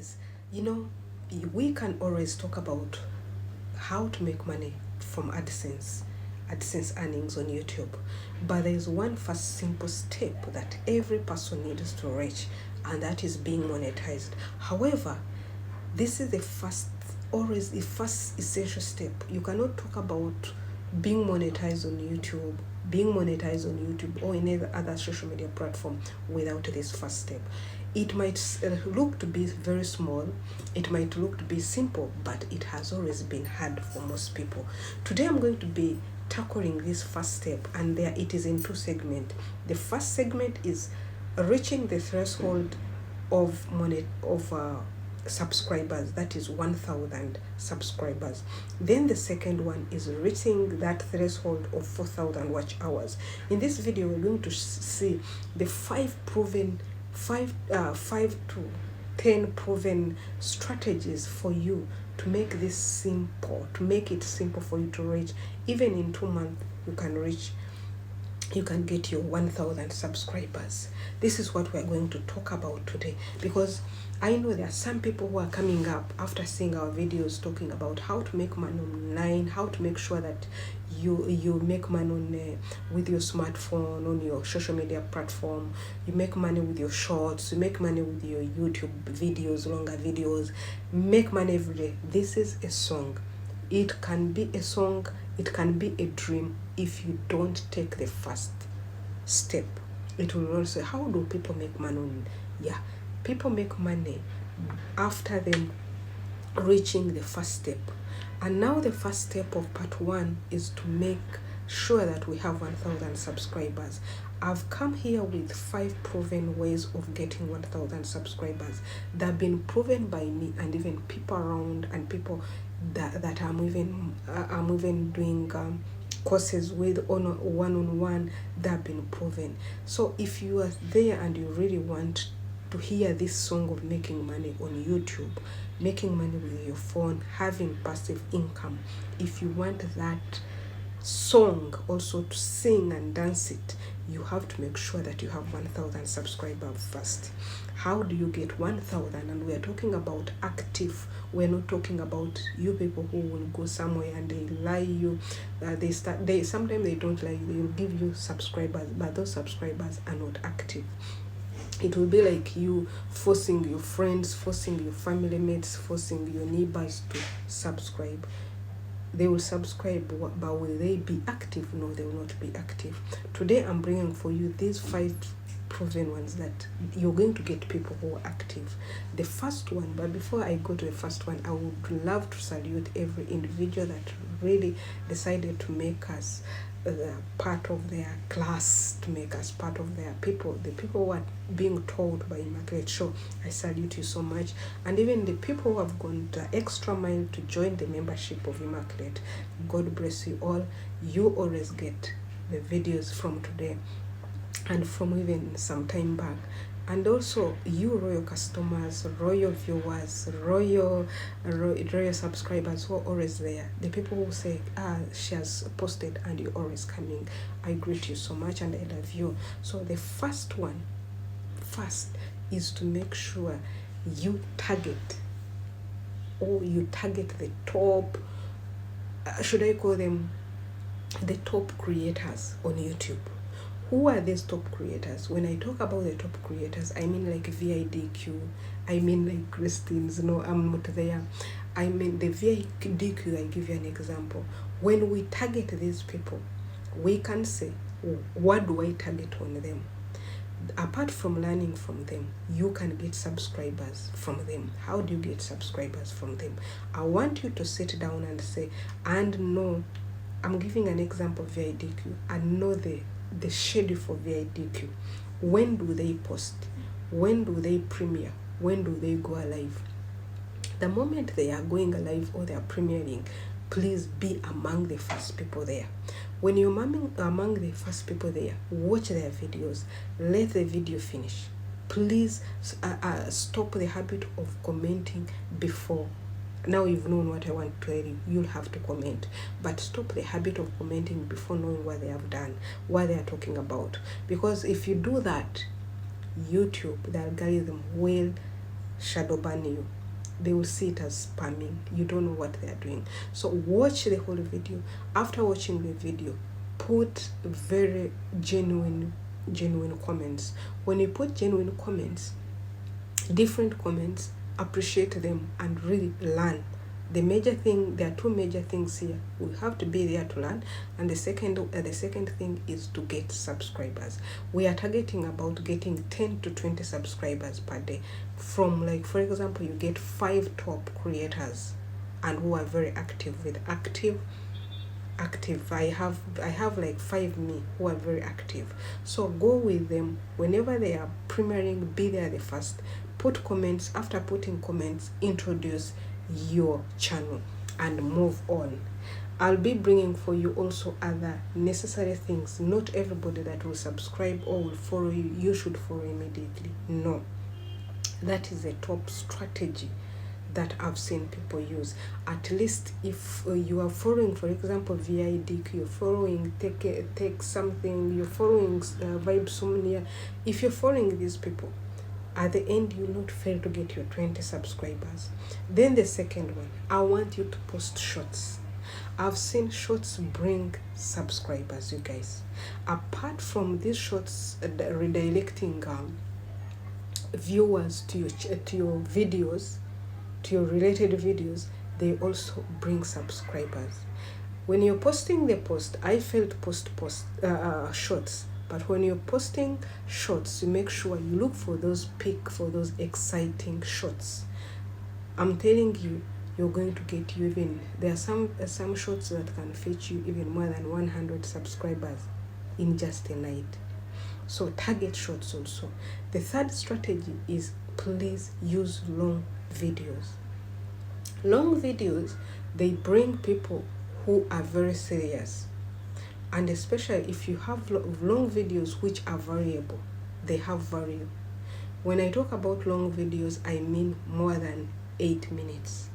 is, we can always talk about how to make money from AdSense earnings on YouTube. But there is one first simple step that every person needs to reach, and that is being monetized. However, this is the first essential step. You cannot talk about being monetized on YouTube, or any other social media platform without this first step. It might look to be very small, it might look to be simple, but it has always been hard for most people. Today I'm going to be tackling this first step, and there it is in two segments. The first segment is reaching the threshold of subscribers, that is 1,000 subscribers. Then the second one is reaching that threshold of 4,000 watch hours. In this video we're going to see the 5 to 10 proven strategies for you to make this simple, to make it simple for you to reach. Even in 2 months you can get your 1,000 subscribers. This is what we're going to talk about today, because I know there are some people who are coming up after seeing our videos talking about how to make money online, how to make sure that you make money with your smartphone, on your social media platform. You make money with your shorts, you make money with your YouTube videos, longer videos, make money every day. This is a song. It can be a song, it can be a dream if you don't take the first step. It will also, how do people make money? People make money after them reaching the first step. And now the first step of part 1 is to make sure that we have 1,000 subscribers. I've come here with 5 proven ways of getting 1,000 subscribers that have been proven by me and even people around, and people that I'm even doing courses with on one-on-one that have been proven. So if you are there and you really want to hear this song of making money on YouTube, making money with your phone, having passive income, if you want that song also to sing and dance it, you have to make sure that you have 1,000 subscribers first. How do you get 1,000? And we are talking about active. We're not talking about you people who will go somewhere and they lie you. Sometimes they don't lie you. They will give you subscribers, but those subscribers are not active. It will be like you forcing your friends, forcing your family mates, forcing your neighbors to subscribe. They will subscribe, but will they be active? No, they will not be active. Today I'm bringing for you these 5 proven ones that you're going to get people who are active. The first one, but before I go to the first one, I would love to salute every individual that really decided to make us part of their class, to make us part of their people, the people who are being told by Immaculate Show. I salute you so much. And even the people who have gone the extra mile to join the membership of Immaculate, God bless you all. You always get the videos from today and from even some time back. And also you royal customers, royal viewers, royal subscribers who are always there, the people who say she has posted and you're always coming, I greet you so much and I love you. So the first is to make sure you target the top, should I call them the top creators on YouTube. Who are these top creators? When I talk about the top creators, I mean like VIDQ, I mean like Christine's, no, I'm not there. I mean the VIDQ, I give you an example. When we target these people, we can say, what do I target on them? Apart from learning from them, you can get subscribers from them. How do you get subscribers from them? I want you to sit down and say, and know, I'm giving an example of VIDQ, and know the schedule for VIDQ. When do they post? When do they premiere? When do they go live? The moment they are going live or they are premiering, please be among the first people there. When you're among the first people there, watch their videos. Let the video finish. Please stop the habit of commenting before. Now you've known what I want to tell you, you'll have to comment. But stop the habit of commenting before knowing what they have done, what they are talking about. Because if you do that, YouTube, the algorithm will shadow ban you. They will see it as spamming. You don't know what they are doing. So watch the whole video. After watching the video, put very genuine comments. When you put genuine comments, different comments, appreciate them and really learn. There are two major things here. We have to be there to learn, and the second thing is to get subscribers. We are targeting about getting 10 to 20 subscribers per day. From, like, for example, you get 5 top creators and who are very active with active. I have like 5 me who are very active. So go with them. Whenever they are premiering, be there the first. Put comments. After putting comments, introduce your channel and move on. I'll be bringing for you also other necessary things. Not everybody that will subscribe or will follow you should follow immediately. No, that is a top strategy that I've seen people use. At least if you are following, for example, VIDQ, you're following take something, you're following Vibe Somnia. If you're following these people, at the end, you will not fail to get your 20 subscribers. Then the second one, I want you to post shorts. I've seen shorts bring subscribers, you guys. Apart from these shorts redirecting viewers to your videos, to your related videos, they also bring subscribers. When you're posting the post, I failed post shorts. But when you're posting shorts, you make sure you look for those exciting shorts. I'm telling you, you're going to get you even, there are some shorts that can fetch you even more than 100 subscribers in just a night. So target shorts also. The third strategy is, please use long videos. Long videos, they bring people who are very serious. And especially if you have long videos which are variable, they have value. When I talk about long videos, I mean more than 8 minutes.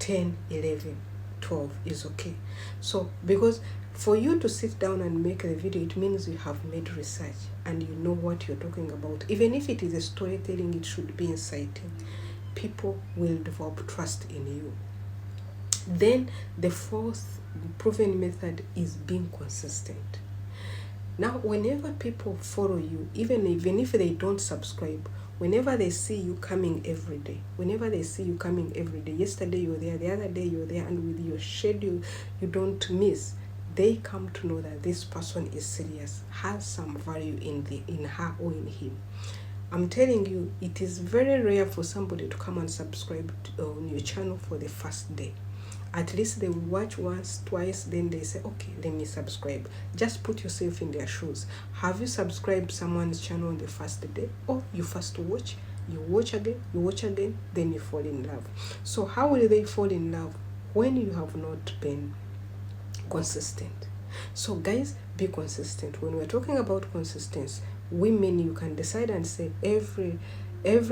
10, 11, 12 is okay. So, because for you to sit down and make a video, it means you have made research and you know what you're talking about. Even if it is a storytelling, it should be inciting. People will develop trust in you. Then the fourth proven method is being consistent. Now, whenever people follow you, even if they don't subscribe, whenever they see you coming every day, yesterday you were there, the other day you were there, and with your schedule you don't miss, they come to know that this person is serious, has some value in her or in him. I'm telling you, it is very rare for somebody to come and subscribe on your channel for the first day. At least they will watch once, twice, then they say, okay, let me subscribe. Just put yourself in their shoes. Have you subscribed someone's channel on the first day? Or you first watch, you watch again, then you fall in love. So how will they fall in love? When you have not been consistent. So guys, be consistent. When we're talking about consistency, women, you can decide and say, every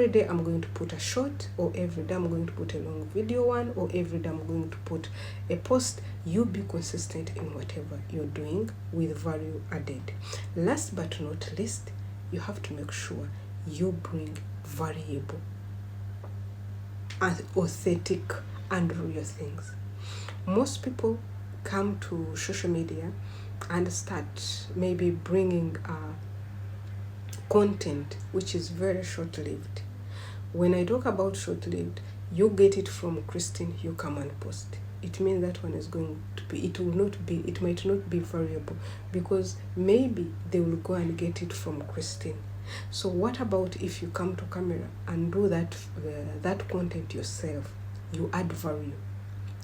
day I'm going to put a short, or every day I'm going to put a long video one, or every day I'm going to put a post. You be consistent in whatever you're doing with value added. Last but not least, you have to make sure you bring variable and authentic and real things. Most people come to social media and start maybe bringing content which is very short-lived. When I talk about short-lived, you get it from Christine, you come and post. It means that one is going to be, it might not be variable, because maybe they will go and get it from Christine. So what about if you come to camera and do that content yourself? You add value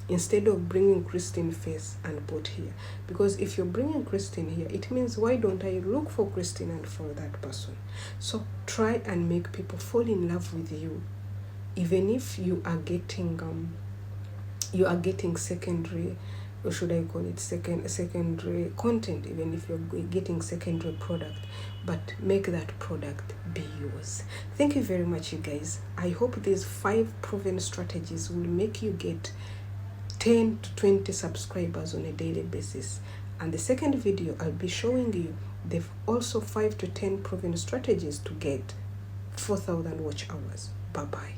instead of bringing Christine face and put here. Because if you're bringing Christine here, it means, why don't I look for Christine and follow that person? So try and make people fall in love with you, even if you are getting secondary, or should I call it secondary content, even if you're getting secondary product, but make that product be yours. Thank you very much, you guys. I hope these 5 proven strategies will make you get 10 to 20 subscribers on a daily basis. And the second video, I'll be showing you they've also 5 to 10 proven strategies to get 4,000 watch hours. Bye bye.